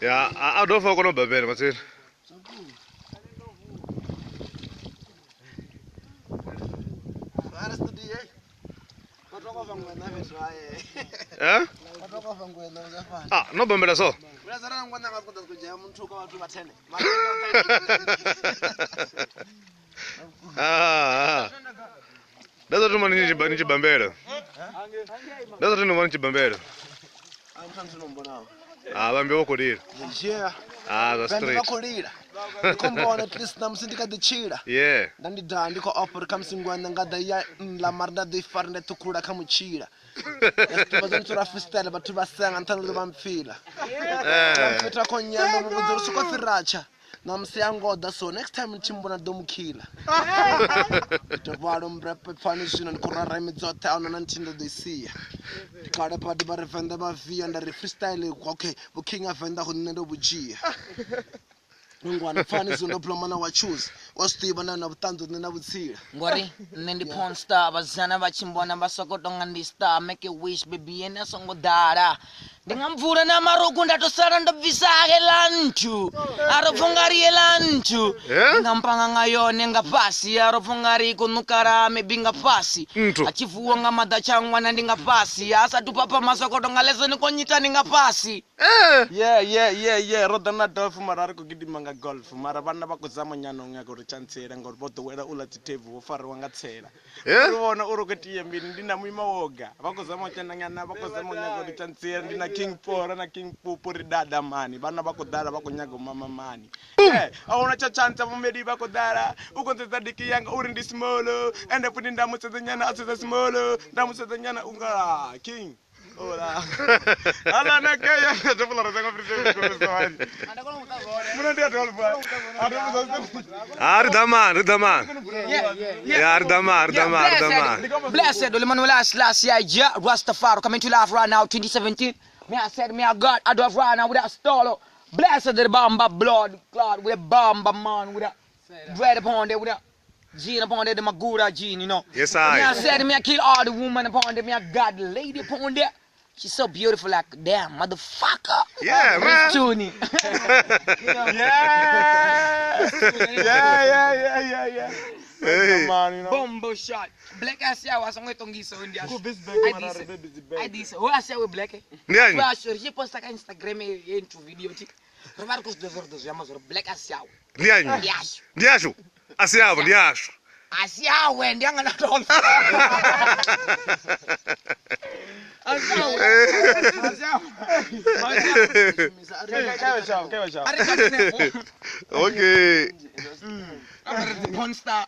Ya, adofa kono babere matsini. Eh? Ah, no bambera so. Dazo tu mani chibambera. Dazo tu mani chibambera. Ah, bambe wokulira. Ah, that's straight. Kombona at least namsindika de chira. Yeah. Ndandi ndiko offer kamsingwana ngada ya la marda de farne tukura kamuchira. Bazantura freestyle batu basanga ntano bamfila. Mfita konyamba mubuduru suko firacha. Namsiangoda so next time chimbona domukila. Tavalo mrepe punishing and kurara midzota on nantinda de see. Tikada padi barefenda ba via and freestyle okay, bukinga venda hunendo bujia. Ngwana fani zo diploma wa choose wasiba na butandu na butsira ngori nendi porn star bazana bachimbona basokoto ngandi star make a wish baby ena songo dara ndingamvura na marogo ndatosara ndobvisake lantu aropfungari yelantu ngampanga ngayone ngapasi aropfungari kunukara mebinga pasi achivuwa ngamada changwana ndingapasi asatupapa masokoto ngalezo nikonyita ndingapasi yeah rodana dolf marari kugidima nga golf mara bana bakuzama nyano ngakuri chansera ngori bodowera ula titevu wofari wangatsela urona uroketi yembini ndina muima woga bakuzama chananyana bakuzama nyakuri chansera ndina king pora na king pupuri dada mani bana bakudara bakunyago mama mani aona chachanta mumedi bakudara ukonzeza diki yanga uri ndi small ende puti ndamutsedzanyana atseza small ndamutsedzanyana unga king Hola. Ala na kaya jabula razanga frite ko sawali. Muna dia tol ba. Ardaman. Yeah, Ardaman. Blessed Manuel last year Rastafari coming to life right now 2017. Me I said me I got I do have right now with that stolo. Blessed the Bamba blood clot with a Bamba man with a bread upon there with a gene upon there the Magura gene, you know. Yes, Me I said me I kill all the women upon there, me I got the lady upon there. She's so beautiful, like damn motherfucker. Yeah, man. Tuni. Yeah. Hey. Bombo shot. Black ass ya was on Tongiso in Go the this bag I did. Who I say we black? Yeah. Well, sure, she post like Instagram into video. Provar os desertos chamamos black ass ya. Lianho. Yes. Liasho. Asiabo, liasho. Asia when young and all. Okay. Monster.